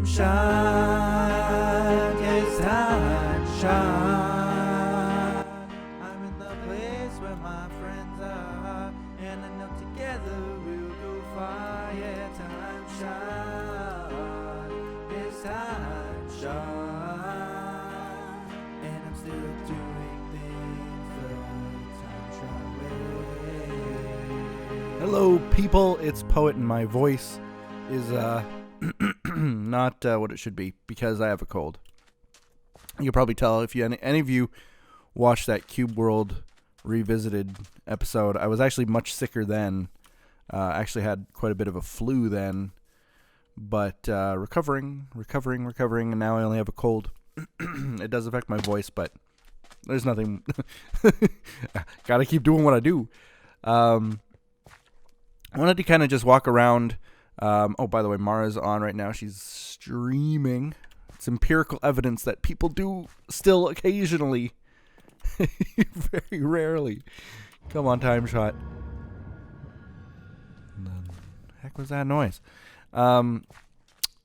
time shot, it's time shot. I'm in the place where my friends are, and I know together we'll go far. Yeah, time shot, it's time shot, and I'm still doing things the time shot way. Hello, people. It's Poet, and my voice is not what it should be because I have a cold. You can probably tell if any of you watched that Cube World Revisited episode. I was actually much sicker then. Actually had quite a bit of a flu then, but recovering, and now I only have a cold. It does affect my voice, but there's nothing. Gotta keep doing what I do. I wanted to kind of just walk around. Oh, by the way, Mara's on right now. She's streaming. It's empirical evidence that people do still occasionally. Very rarely. Come on, TimeShot. The heck was that noise?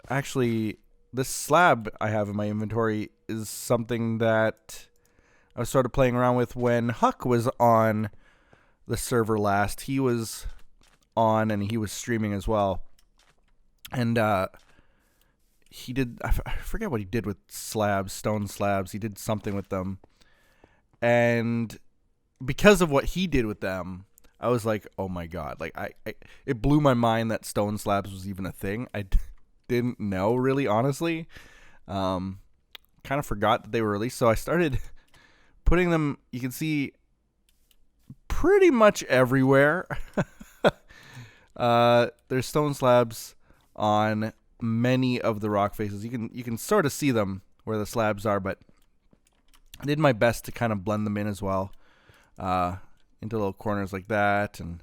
Actually, this slab I have in my inventory is something that I was sort of playing around with when Huck was on the server last. He was on and he was streaming as well. And he did, I forget what he did with slabs, stone slabs. He did something with them. And because of what he did with them, I was like, oh my God. Like, it blew my mind that stone slabs was even a thing. I didn't know, really, honestly. Kind of forgot that they were released. So I started putting them, you can see, pretty much everywhere. There's stone slabs on many of the rock faces. You can sort of see them where the slabs are, but I did my best to kind of blend them in as well, into little corners like that, and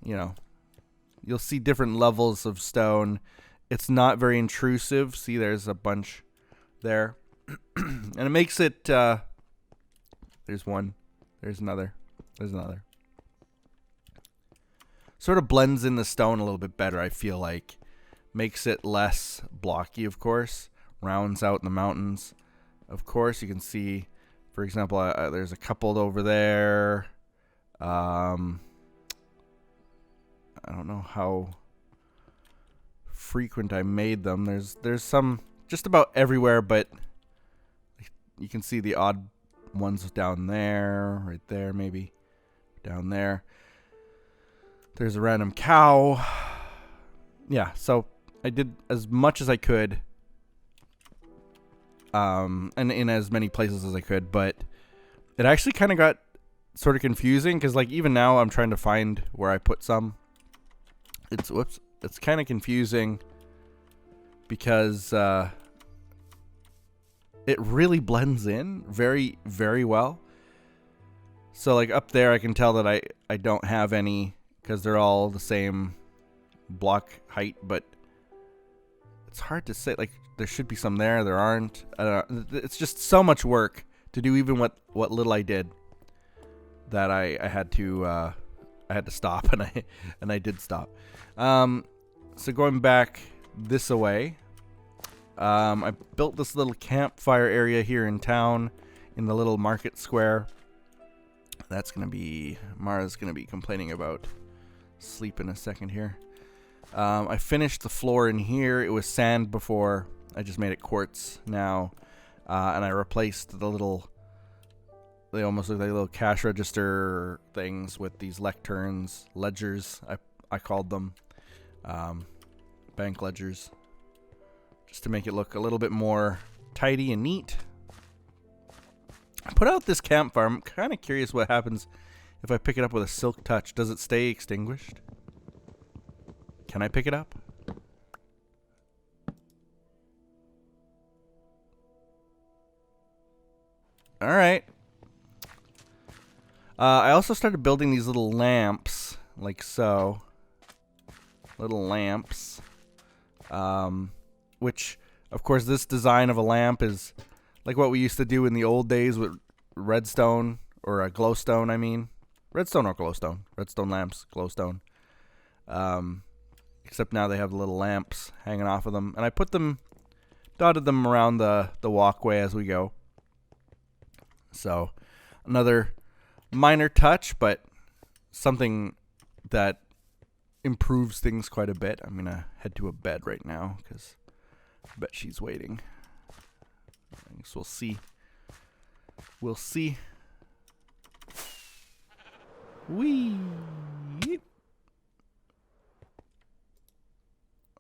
you know, you'll see different levels of stone. It's not very intrusive. See, there's a bunch there, and it makes it. There's one. There's another. There's another. Sort of blends in the stone a little bit better, I feel like. Makes it less blocky, of course. Rounds out in the mountains. Of course, you can see, for example, there's a couple over there. I don't know how frequent I made them. There's some just about everywhere, but you can see the odd ones down there, right there, maybe. Down there. There's a random cow. Yeah, so I did as much as I could. And in as many places as I could, but it actually kind of got sort of confusing because, like, even now I'm trying to find where I put some. It's kind of confusing because it really blends in very, very well. So, like, up there I can tell that I don't have any because they're all the same block height, but it's hard to say. Like, there should be some there. There aren't. I don't know. It's just so much work to do even what little I did that I had to stop, and I did stop. So going back this way, I built this little campfire area here in town in the little market square. That's going to be, Mara's going to be complaining about sleep in a second here. I finished the floor in here. It was sand before. I just made it quartz now. And I replaced the little, they almost look like little cash register things with these lecterns, ledgers, I called them. Bank ledgers. Just to make it look a little bit more tidy and neat. I put out this campfire. I'm kind of curious what happens if I pick it up with a silk touch. Does it stay extinguished? Can I pick it up? Alright. I also started building these little lamps, like so. Little lamps. Which, of course, this design of a lamp is like what we used to do in the old days with redstone, or glowstone, I mean. Redstone or glowstone. Redstone lamps, glowstone. except now they have little lamps hanging off of them. And I dotted them around the walkway as we go. So another minor touch, but something that improves things quite a bit. I'm going to head to a bed right now because I bet she's waiting. I guess we'll see. We'll see. Whee!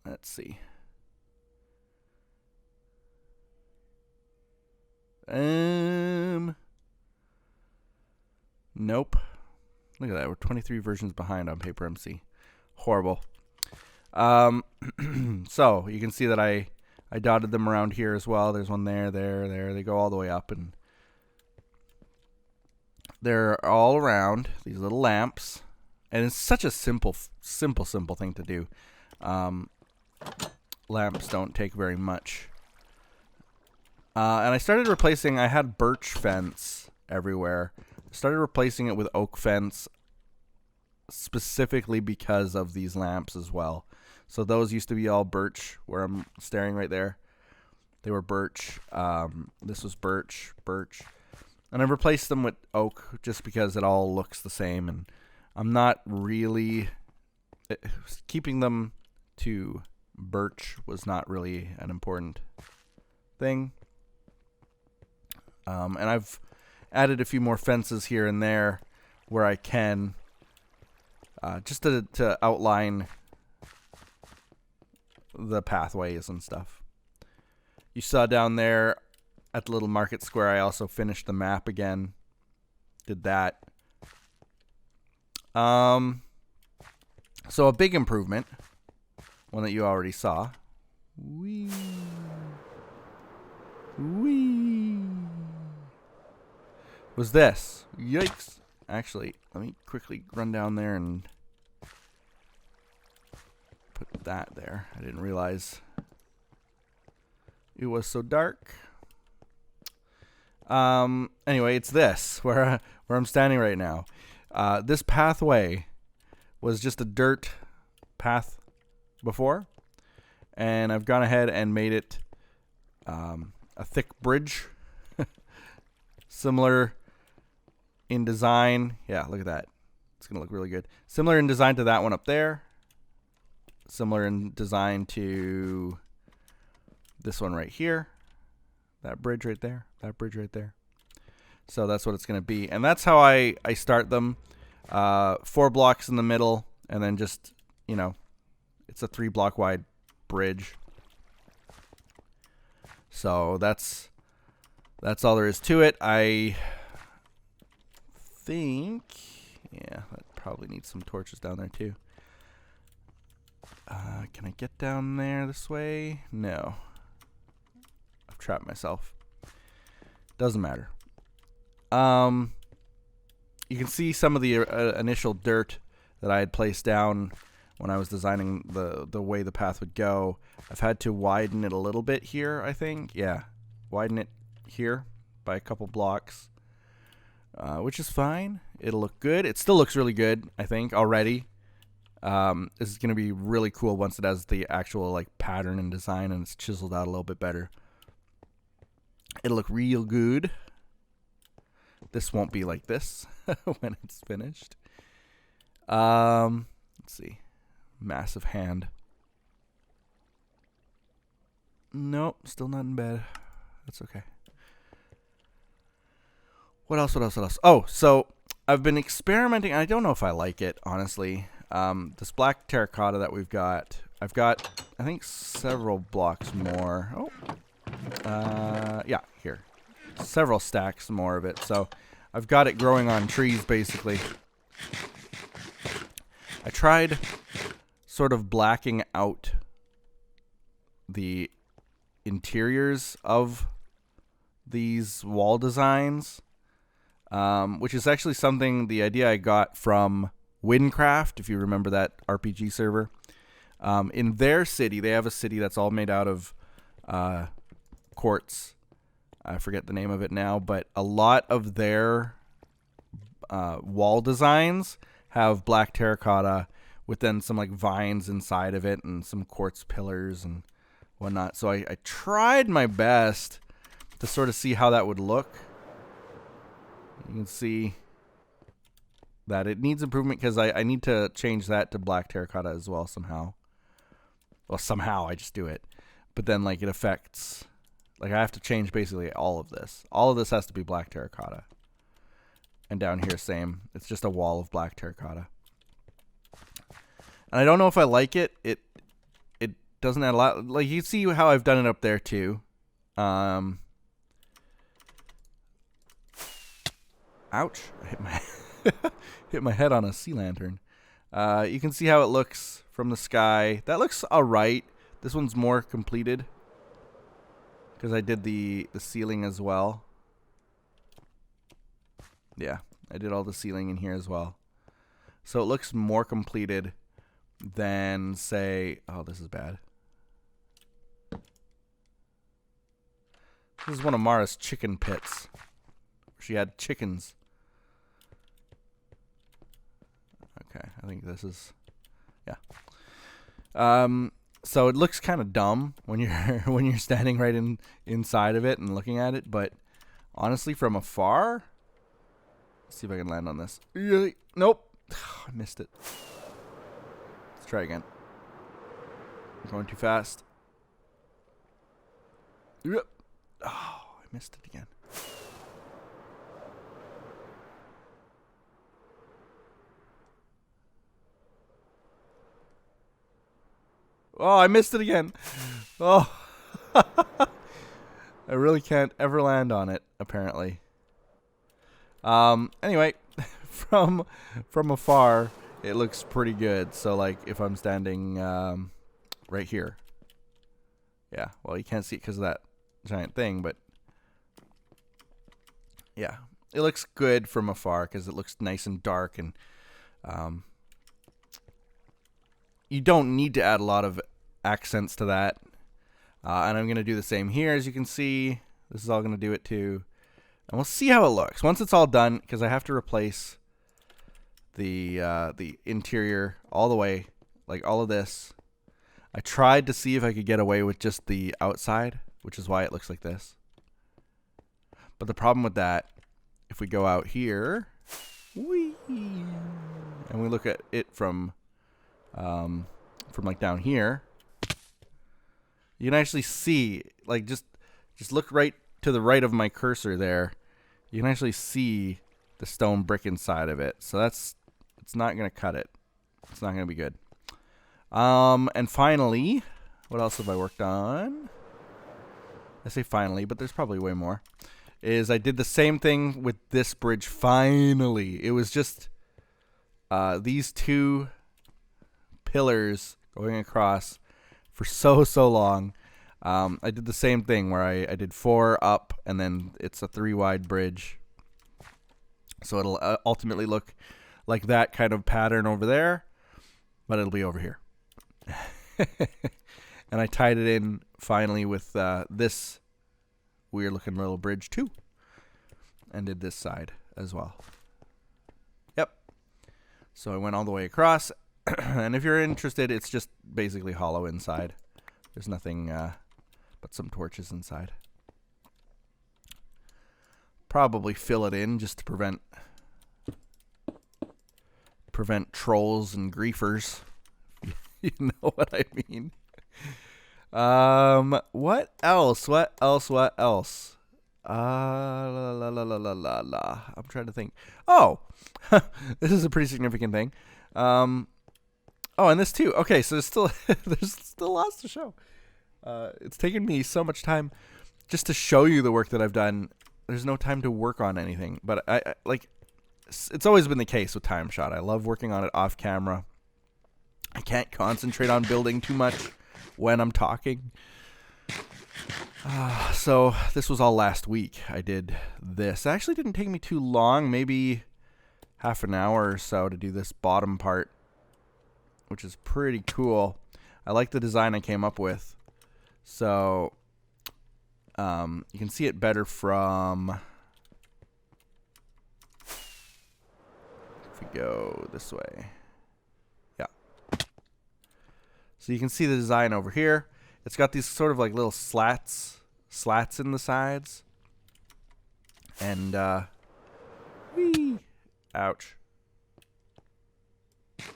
Let's see. Nope. Look at that. We're 23 versions behind on Paper MC. Horrible. So you can see that I dotted them around here as well. There's one there. They go all the way up, and they're all around these little lamps. And it's such a simple thing to do. Lamps don't take very much. And I started replacing, I had birch fence everywhere. I started replacing it with oak fence specifically because of these lamps as well. So those used to be all birch, where I'm staring right there. They were birch. This was birch. And I've replaced them with oak just because it all looks the same. And I'm not really... keeping them to birch was not really an important thing. And I've added a few more fences here and there where I can, just to outline the pathways and stuff. You saw down there at the little market square, I also finished the map again. Did that. So a big improvement, one that you already saw. Whee! Was this. Yikes. Actually, let me quickly run down there and put that there. I didn't realize it was so dark. Anyway, it's this, where I'm standing right now. This pathway was just a dirt path before, and I've gone ahead and made it a thick bridge. Similar in design. Yeah, look at that. It's going to look really good. Similar in design to that one up there. Similar in design to this one right here. That bridge right there. That bridge right there. So that's what it's going to be. And that's how I start them. 4 blocks in the middle, and then just, you know, it's a 3 block wide bridge. So that's all there is to it. I think, yeah, that probably needs some torches down there too. Can I get down there this way? No. I've trapped myself. Doesn't matter. You can see some of the initial dirt that I had placed down when I was designing the way the path would go. I've had to widen it a little bit here, I think. Yeah, widen it here by a couple blocks, which is fine. It'll look good. It still looks really good, I think, already. This is going to be really cool once it has the actual like pattern and design and it's chiseled out a little bit better. It'll look real good. This won't be like this when it's finished. Let's see. Massive hand. Nope, still not in bed. That's okay. What else? Oh, so I've been experimenting. I don't know if I like it, honestly. This black terracotta that we've got. I've got, I think, several blocks more. Oh. Yeah, here. Several stacks more of it. So I've got it growing on trees, basically. I tried sort of blacking out the interiors of these wall designs, which is actually something, the idea I got from Windcraft, if you remember that RPG server. In their city, they have a city that's all made out of quartz. I forget the name of it now, but a lot of their wall designs have black terracotta with then some like vines inside of it and some quartz pillars and whatnot. So I tried my best to sort of see how that would look. You can see that it needs improvement because I need to change that to black terracotta as well somehow. Well, somehow I just do it. But then like it affects, like I have to change basically all of this. All of this has to be black terracotta. And down here, same. It's just a wall of black terracotta. And I don't know if I like it. It doesn't add a lot. Like you see how I've done it up there too. Ouch! I hit my head on a sea lantern. You can see how it looks from the sky. That looks alright. This one's more completed because I did the ceiling as well. Yeah, I did all the ceiling in here as well. So it looks more completed than, say... Oh, this is bad. This is one of Mara's chicken pits. She had chickens. Okay, I think this is... Yeah. So it looks kind of dumb when you're when you're standing right inside of it and looking at it, but honestly, from afar... Let's see if I can land on this. Nope. I missed it. Let's try again. I'm going too fast. Oh, I missed it again. Oh, I missed it again. Oh. I really can't ever land on it, apparently. Anyway, from afar, it looks pretty good. So, like, if I'm standing right here. Yeah, well, you can't see it because of that giant thing, but yeah, it looks good from afar because it looks nice and dark, and you don't need to add a lot of accents to that. And I'm going to do the same here, as you can see. This is all going to do it too. And we'll see how it looks once it's all done, because I have to replace the interior all the way, like all of this. I tried to see if I could get away with just the outside, which is why it looks like this. But the problem with that, if we go out here, whee, and we look at it from like down here, you can actually see, like just look right to the right of my cursor there, you can actually see the stone brick inside of it. So it's not going to cut it. It's not going to be good. And finally, what else have I worked on? I say finally, but there's probably way more. Is I did the same thing with this bridge finally. It was just these two pillars going across for so long. I did the same thing where I did 4 up, and then it's a 3 wide bridge. So it'll ultimately look like that kind of pattern over there, but it'll be over here. And I tied it in finally with this weird looking little bridge too, and did this side as well. Yep. So I went all the way across, and if you're interested, it's just basically hollow inside. There's nothing but some torches inside. Probably fill it in just to prevent trolls and griefers. You know what I mean. What else? I'm trying to think. Oh, this is a pretty significant thing. Oh, and this too. Okay, so there's still lots to show. It's taken me so much time just to show you the work that I've done. There's no time to work on anything, but I like. It's always been the case with TimeShot. I love working on it off camera. I can't concentrate on building too much when I'm talking. So this was all last week. I did this. It actually didn't take me too long, maybe half an hour or so to do this bottom part, which is pretty cool. I like the design I came up with. So you can see it better from... If we go this way. Yeah. So you can see the design over here. It's got these sort of like little slats in the sides. And, whee! Ouch. There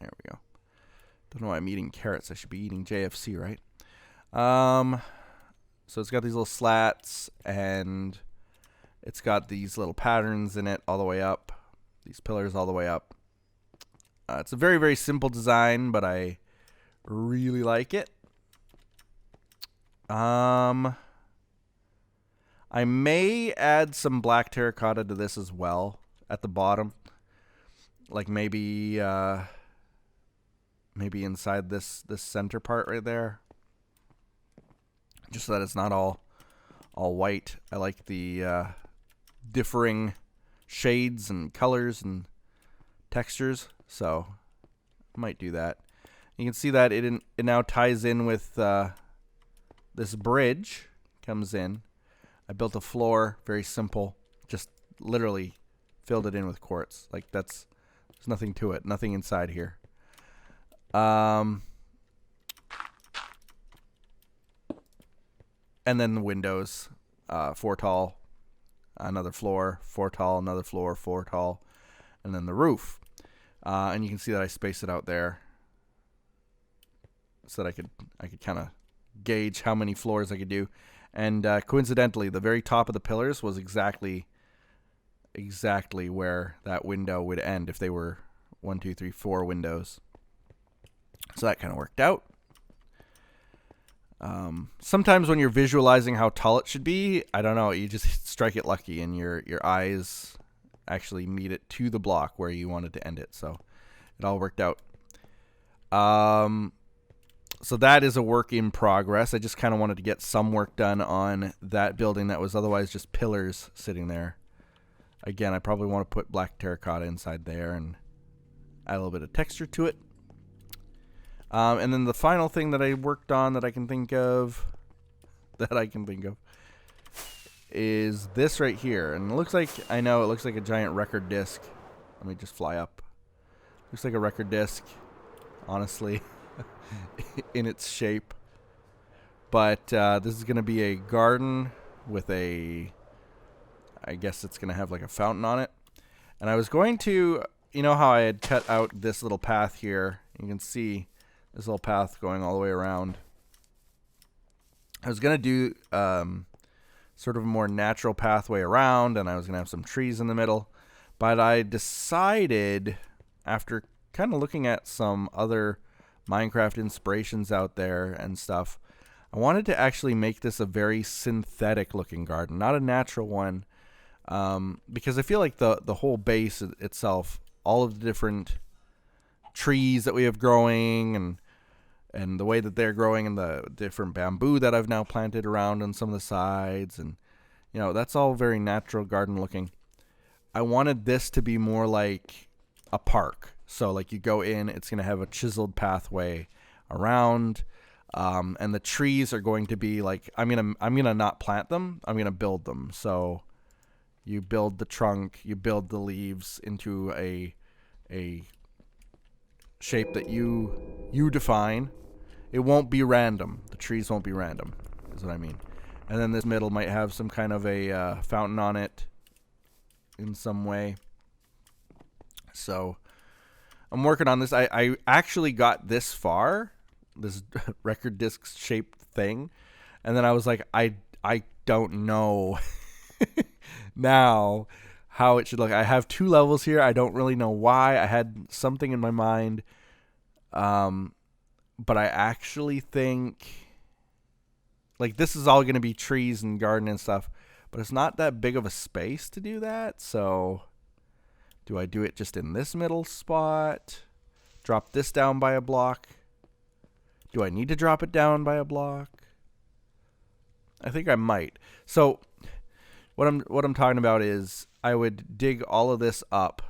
we go. Don't know why I'm eating carrots. I should be eating JFC, right? So it's got these little slats, and it's got these little patterns in it all the way up. These pillars all the way up. It's a very, very simple design, but I really like it. I may add some black terracotta to this as well at the bottom. Like maybe inside this center part right there. Just so that it's not all white. I like the differing shades and colors and textures, so I might do that. You can see that it now ties in with this bridge. Comes in. I built a floor, very simple, just literally filled it in with quartz. Like there's nothing to it, nothing inside here. And then the windows, 4 tall, another floor, 4 tall, another floor, 4 tall, and then the roof. And you can see that I spaced it out there so that I could kind of gauge how many floors I could do. And coincidentally, the very top of the pillars was exactly where that window would end if they were 1, 2, 3, 4 windows. So that kind of worked out. Sometimes when you're visualizing how tall it should be, I don't know, you just strike it lucky and your eyes actually meet it to the block where you wanted to end it. So it all worked out. So that is a work in progress. I just kind of wanted to get some work done on that building that was otherwise just pillars sitting there. Again, I probably want to put black terracotta inside there and add a little bit of texture to it. And then the final thing that I worked on that I can think of is this right here. And it looks like, I know it looks like a giant record disc. Let me just fly up. Looks like a record disc, honestly, in its shape. But this is going to be a garden with I guess it's going to have like a fountain on it. And I was going to, you know how I had cut out this little path here? You can see this little path going all the way around. I was going to do sort of a more natural pathway around, and I was going to have some trees in the middle. But I decided, after kind of looking at some other Minecraft inspirations out there and stuff, I wanted to actually make this a very synthetic looking garden, not a natural one, because I feel like the whole base itself, all of the different trees that we have growing and the way that they're growing and the different bamboo that I've now planted around on some of the sides, and you know, that's all very natural garden looking. I wanted this to be more like a park. So like you go in, it's going to have a chiseled pathway around, and the trees are going to be like, I'm gonna not plant them, I'm gonna build them. So you build the trunk, you build the leaves into a shape that you define. It won't be random. The trees won't be random, is what I mean. And then this middle might have some kind of a fountain on it in some way. So I'm working on this. I actually got this far, this record disc shaped thing, and then I was like, I don't know now how it should look. I have 2 levels here. I don't really know why. I had something in my mind, but I actually think like this is all going to be trees and garden and stuff, but it's not that big of a space to do that. So do I do it just in this middle spot? Drop this down by a block? Do I need to drop it down by a block? I think I might. So what I'm talking about is I would dig all of this up,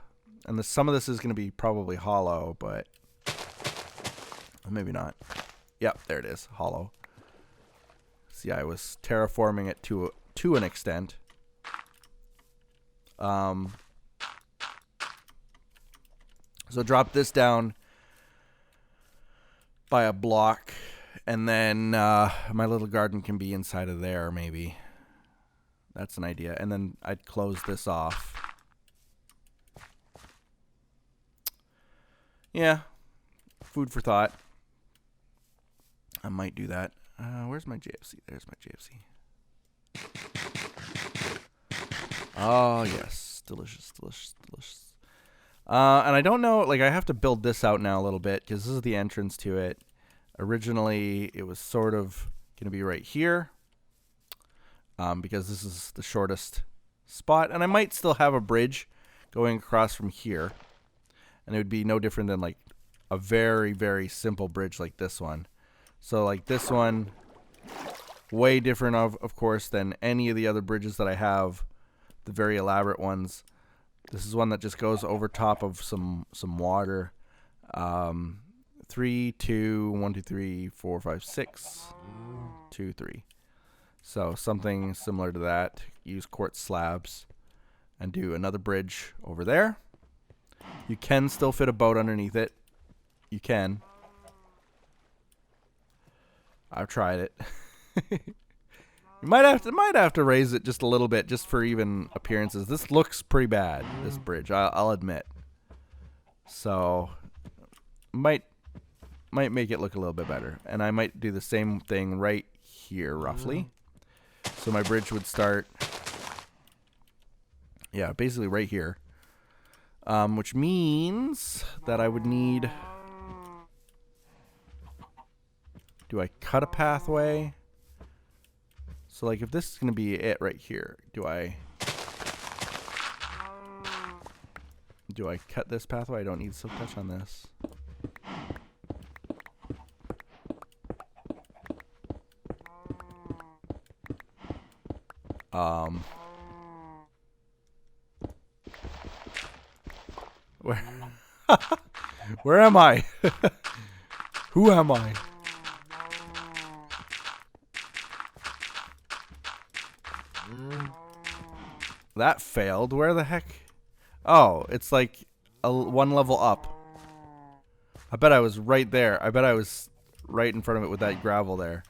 and some of this is going to be probably hollow, but maybe not. Yep, there it is, hollow. See, I was terraforming it to an extent. So drop this down. by a block, and then my little garden can be inside of there, maybe. That's an idea. And then I'd close this off. Yeah. Food for thought. I might do that. Where's my JFC? There's my JFC. Oh, yes. Delicious, delicious, delicious. And I don't know, like, I have to build this out now a little bit, because this is the entrance to it. Originally, it was sort of going to be right here, because this is the shortest spot. And I might still have a bridge going across from here. And it would be no different than, like, a very, very simple bridge like this one. So, like, this one, way different, of course, than any of the other bridges that I have, the very elaborate ones. This is one that just goes over top of some water. 3, 2, 1, 2, 3, 4, 5, 6, 2, 3. So something similar to that. Use quartz slabs and do another bridge over there. You can still fit a boat underneath it. You can. I've tried it. You might have to raise it just a little bit, just for even appearances. This looks pretty bad, this bridge, I'll admit. So might make it look a little bit better. And I might do the same thing right here, roughly. So my bridge would start, yeah, basically right here. Which means that I would need... Do I cut a pathway? So, like, if this is going to be it right here, do I cut this pathway? I don't need silk touch on this. Where? Where am I? Who am I? That failed. Where the heck? Oh, it's like one level up. I bet I was right there. I bet I was right in front of it with that gravel there.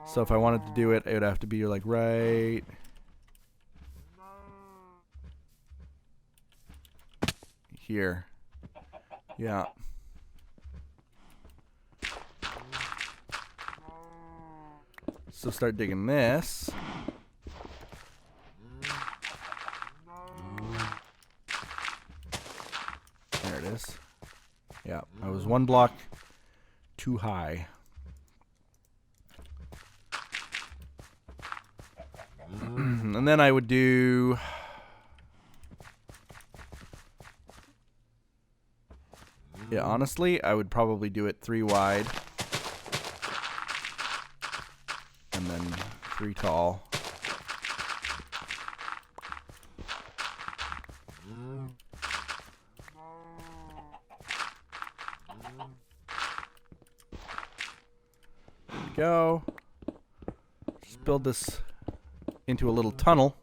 So if I wanted to do it, it would have to be like right here. Yeah. So start digging this. There it is. Yeah, I was one block too high. And then I would do... Yeah, honestly, I would probably do it 3 wide. And then 3 tall. There we go. Just build this into a little tunnel.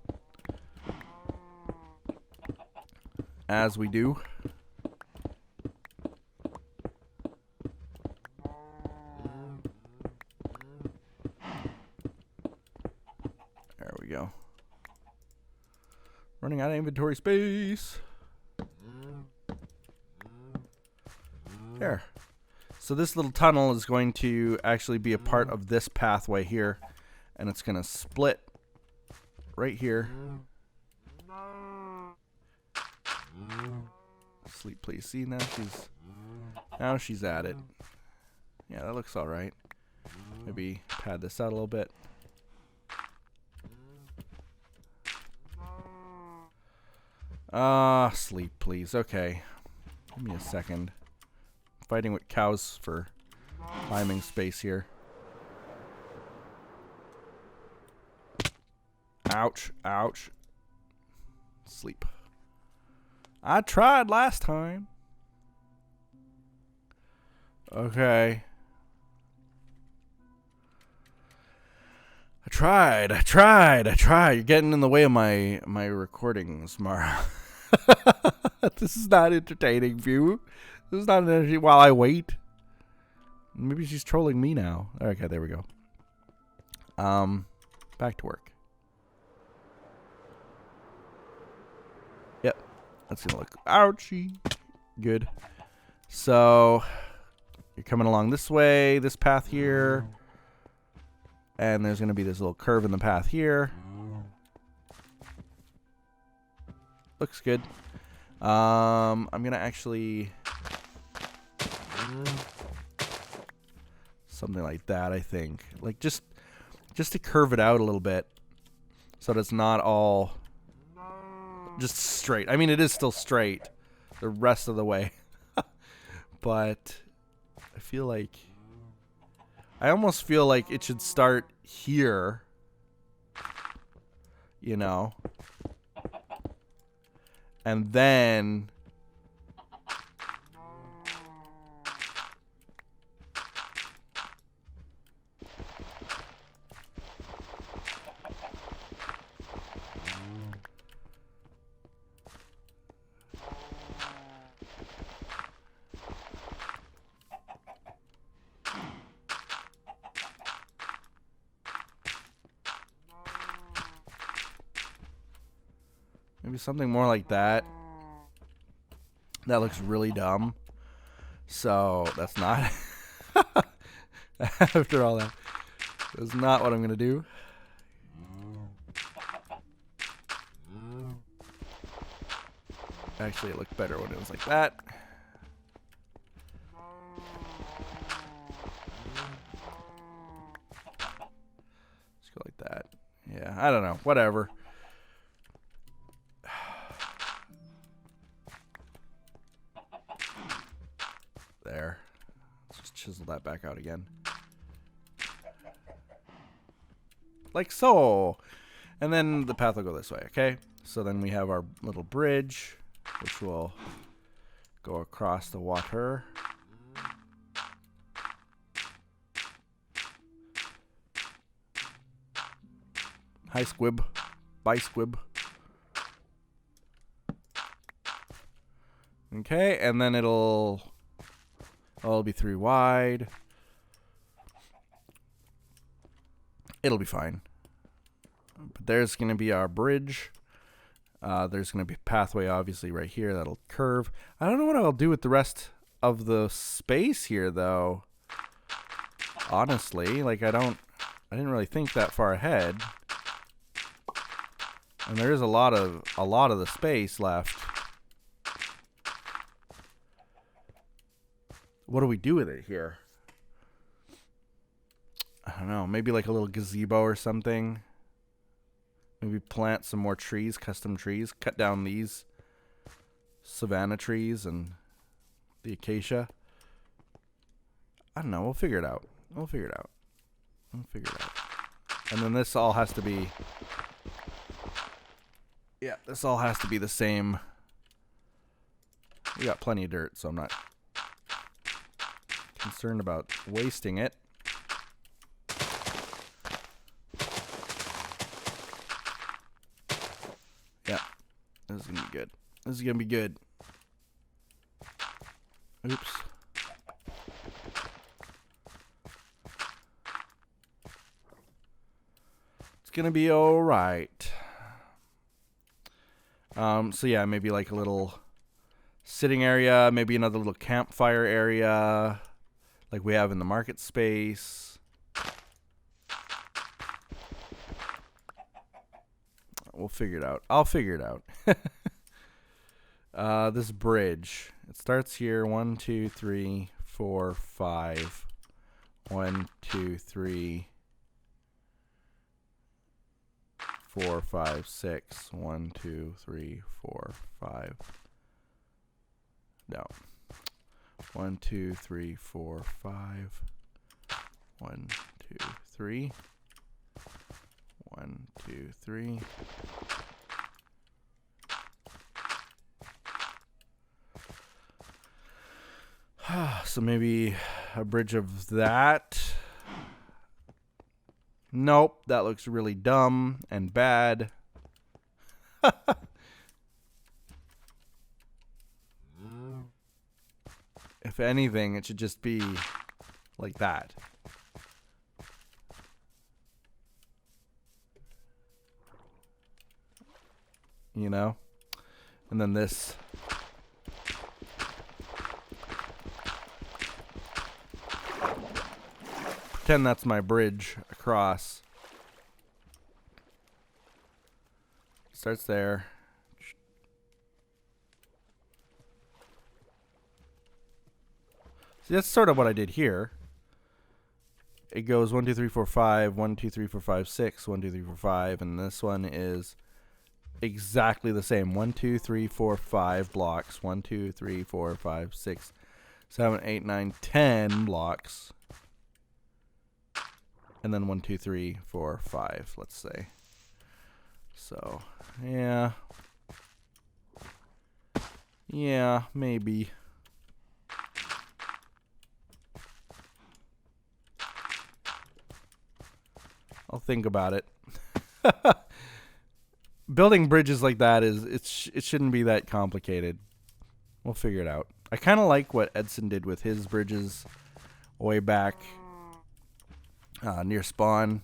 As we do. There we go. Running out of inventory space. There. So this little tunnel is going to actually be a part of this pathway here. And it's going to split right here. Sleep, please. See, now she's at it. Yeah, that looks all right. Maybe pad this out a little bit. Sleep, please. Okay. Give me a second. I'm fighting with cows for climbing space here. Ouch, ouch. Sleep. I tried last time. Okay. I tried. You're getting in the way of my recordings, Mara. This is not entertaining, view. This is not entertaining while I wait. Maybe she's trolling me now. Okay, there we go. Back to work. Yep. That's gonna look ouchie. Good. So you're coming along this way, this path here. And there's gonna be this little curve in the path here. Looks good. I'm gonna actually something like that, I think. Like just to curve it out a little bit so that it's not all just straight. I mean, it is still straight the rest of the way. But I almost feel like it should start here, you know, and then maybe something more like that. That looks really dumb. So that's not after all that. That's not what I'm gonna do. Actually, it looked better when it was like that. Let's go like that. Yeah, I don't know. Whatever. There. Let's just chisel that back out again. Like so. And then the path will go this way, okay? So then we have our little bridge, which will go across the water. Hi, Squib. Bye, Squib. Okay, and then it'll be 3 wide. It'll be fine. But there's going to be our bridge. There's going to be a pathway, obviously, right here that'll curve. I don't know what I'll do with the rest of the space here, though. Honestly, like I didn't really think that far ahead. And there is a lot of the space left. What do we do with it here? I don't know. Maybe like a little gazebo or something. Maybe plant some more trees, custom trees. Cut down these savanna trees and the acacia. I don't know. We'll figure it out. And then this all has to be... Yeah, this all has to be the same. We got plenty of dirt, so I'm not concerned about wasting it. Yeah, this is gonna be good. Oops. It's gonna be all right. So yeah, maybe like a little sitting area, maybe another little campfire area like we have in the market space. We'll figure it out. I'll figure it out. This bridge. It starts here. 1, 2, 3, 4, 5. 1, 2, 3, 4, 5, 6. 1, 2, 3, 4, 5. No. 1, 2, 3, 4, 5. 1, 2, 3. 1, 2, 3. So maybe a bridge of that. Nope, that looks really dumb and bad. If anything, it should just be like that. You know? And then this. Pretend that's my bridge across. Starts there. See, that's sort of what I did here. It goes 1, 2, 3, 4, 5, 1, 2, 3, 4, 5, 6, 1, 2, 3, 4, 5, and this one is exactly the same. 1, 2, 3, 4, 5 blocks. 1, 2, 3, 4, 5, 6, 7, 8, 9, 10 blocks. And then 1, 2, 3, 4, 5, let's say. So, yeah. Yeah, maybe. I'll think about it. Building bridges like that it shouldn't be that complicated. We'll figure it out. I kind of like what Edson did with his bridges way back near spawn.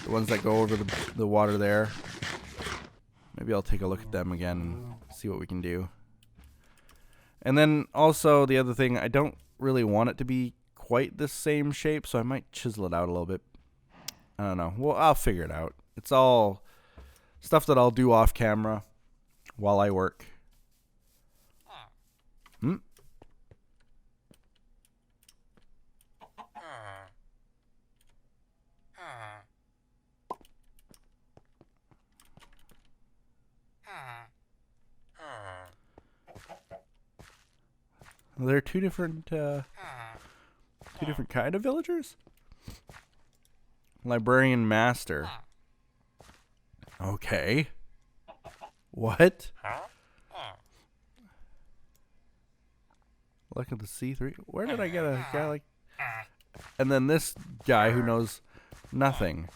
The ones that go over the water there. Maybe I'll take a look at them again and see what we can do. And then also the other thing, I don't really want it to be quite the same shape, so I might chisel it out a little bit. I don't know. Well, I'll figure it out. It's all stuff that I'll do off camera while I work. Hmm? There are two different kind of villagers? Librarian Master. Okay. What? Look at the C3. Where did I get a guy like... And then this guy who knows nothing.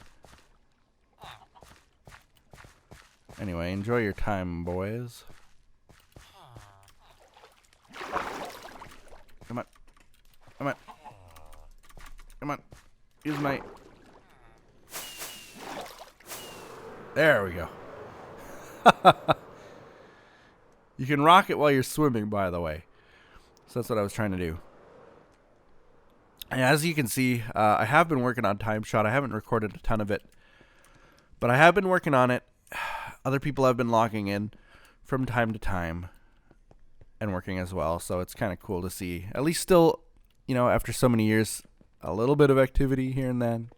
Anyway, enjoy your time, boys. Come on. Come on. Come on. Use my... There we go. You can rock it while you're swimming, by the way. So that's what I was trying to do. And as you can see, I have been working on TimeShot. I haven't recorded a ton of it, but I have been working on it. Other people have been logging in from time to time and working as well. So it's kind of cool to see, at least still, you know, after so many years, a little bit of activity here and then.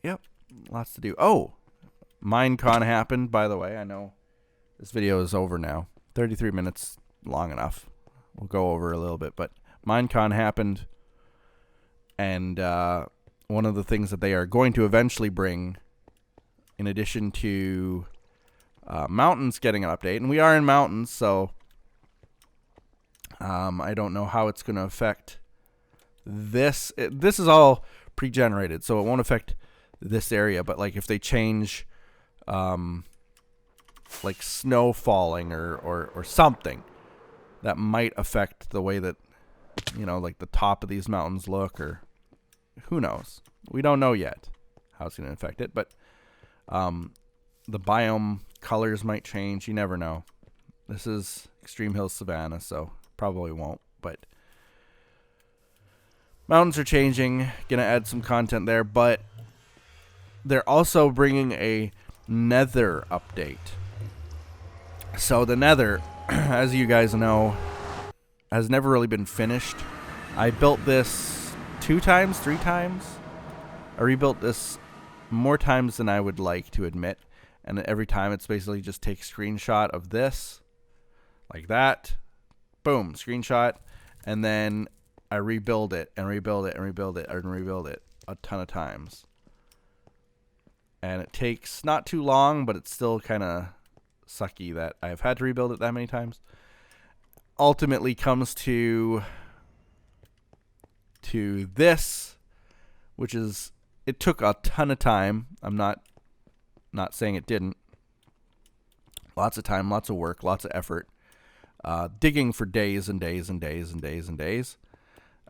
Yep, lots to do. Oh, Minecon happened, by the way. I know this video is over now. 33 minutes, long enough. We'll go over a little bit, but Minecon happened, and one of the things that they are going to eventually bring, in addition to mountains getting an update, and we are in mountains, so I don't know how it's going to affect this. This is all pre-generated, so it won't affect this area, but like if they change like snow falling or something, that might affect the way that, you know, like the top of these mountains look, or who knows. We don't know yet how it's going to affect it, but the biome colors might change. You never know. This is Extreme Hills Savannah, so probably won't, but mountains are changing. Gonna add some content there, but they're also bringing a Nether update. So the Nether, as you guys know, has never really been finished. I built this 2 times, 3 times. I rebuilt this more times than I would like to admit. And every time it's basically just take a screenshot of this, like that. Boom, screenshot. And then I rebuild it and rebuild it and rebuild it and rebuild it a ton of times. And it takes not too long, but it's still kind of sucky that I've had to rebuild it that many times. Ultimately comes to this, which is, it took a ton of time. I'm not saying it didn't. Lots of time, lots of work, lots of effort. digging for days and days and days and days and days.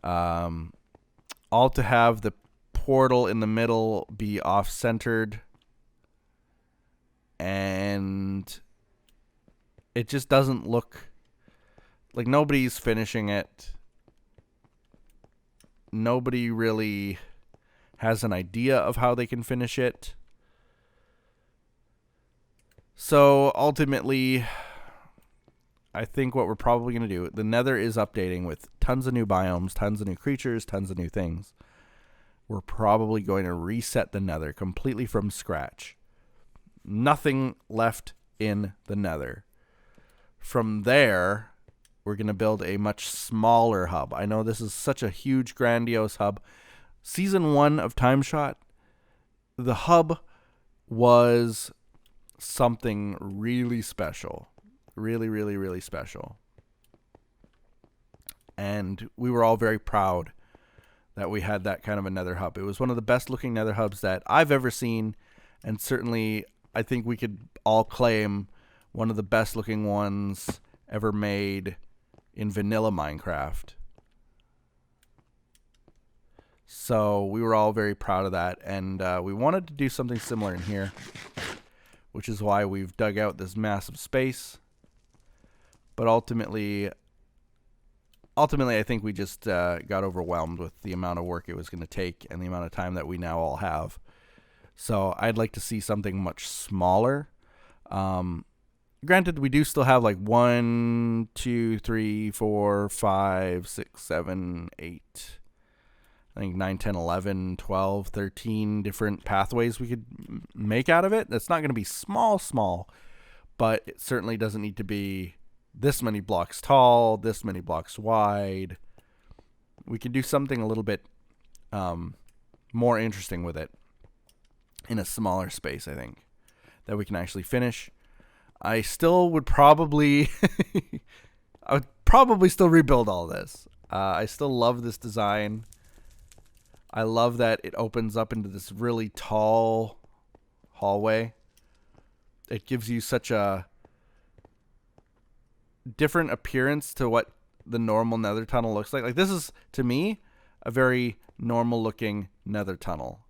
All to have the portal in the middle be off-centered, and it just doesn't look like nobody's finishing it. Nobody really has an idea of how they can finish it. So ultimately, I think what we're probably going to do, the Nether is updating with tons of new biomes, tons of new creatures, tons of new things. We're probably going to reset the Nether completely from scratch. Nothing left in the Nether. From there, we're going to build a much smaller hub. I know this is such a huge, grandiose hub. Season 1 of TimeShot, the hub was something really special. Really, really, really special. And we were all very proud that we had that kind of a Nether hub. It was one of the best looking Nether hubs that I've ever seen, and certainly I think we could all claim one of the best looking ones ever made in vanilla Minecraft. So we were all very proud of that, and we wanted to do something similar in here, which is why we've dug out this massive space. But ultimately, I think we just got overwhelmed with the amount of work it was going to take and the amount of time that we now all have. So I'd like to see something much smaller. Granted, we do still have like 1, 2, 3, 4, 5, 6, 7, 8, I think 9, 10, 11, 12, 13 different pathways we could make out of it. That's not going to be small, but it certainly doesn't need to be this many blocks tall, this many blocks wide. We could do something a little bit more interesting with it in a smaller space, I think, that we can actually finish. I still would probably I would probably still rebuild all this. I still love this design. I love that it opens up into this really tall hallway. It gives you such a different appearance to what the normal Nether tunnel looks like. Like, this is, to me, a very normal looking Nether tunnel.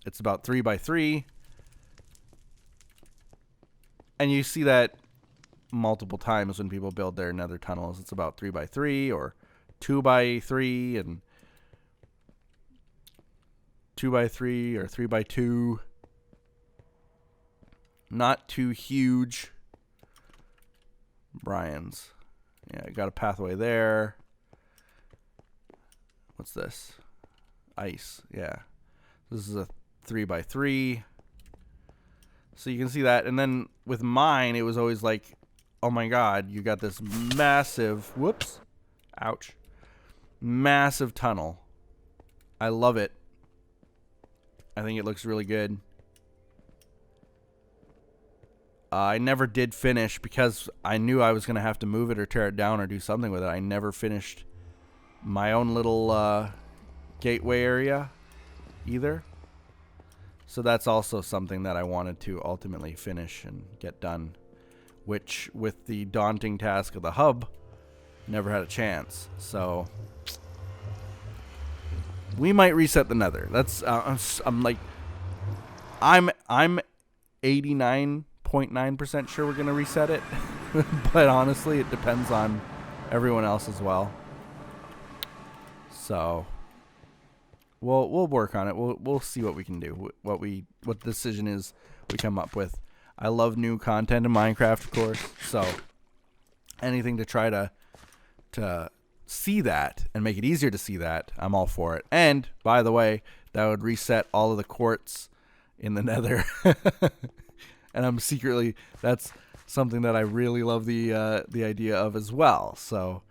It's about 3 by 3. And you see that multiple times when people build their Nether tunnels. It's about 3 by 3 or 2 by 3 and 2 by 3 or 3 by 2. Not too huge. Brian's. Yeah, got a pathway there. What's this? Ice. Yeah. This is a 3 by 3. So you can see that. And then with mine, it was always like, oh my god, you got this massive, whoops, ouch, massive tunnel. I love it. I think it looks really good. I never did finish because I knew I was going to have to move it or tear it down or do something with it. I never finished my own little gateway area either. So that's also something that I wanted to ultimately finish and get done, which with the daunting task of the hub, never had a chance. So we might reset the Nether. That's I'm like, I'm 89.9% sure we're gonna reset it, but honestly, it depends on everyone else as well. So we'll work on it. We'll see what we can do. What the decision is we come up with. I love new content in Minecraft, of course. So anything to try to see that and make it easier to see that, I'm all for it. And by the way, that would reset all of the quartz in the Nether. And I'm secretly, that's something that I really love the idea of as well. So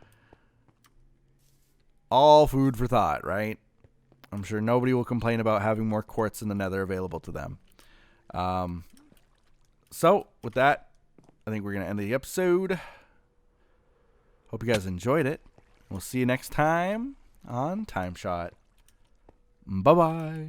all food for thought, right? I'm sure nobody will complain about having more quartz in the Nether available to them. So with that, I think we're going to end the episode. Hope you guys enjoyed it. We'll see you next time on TimeShot. Bye-bye.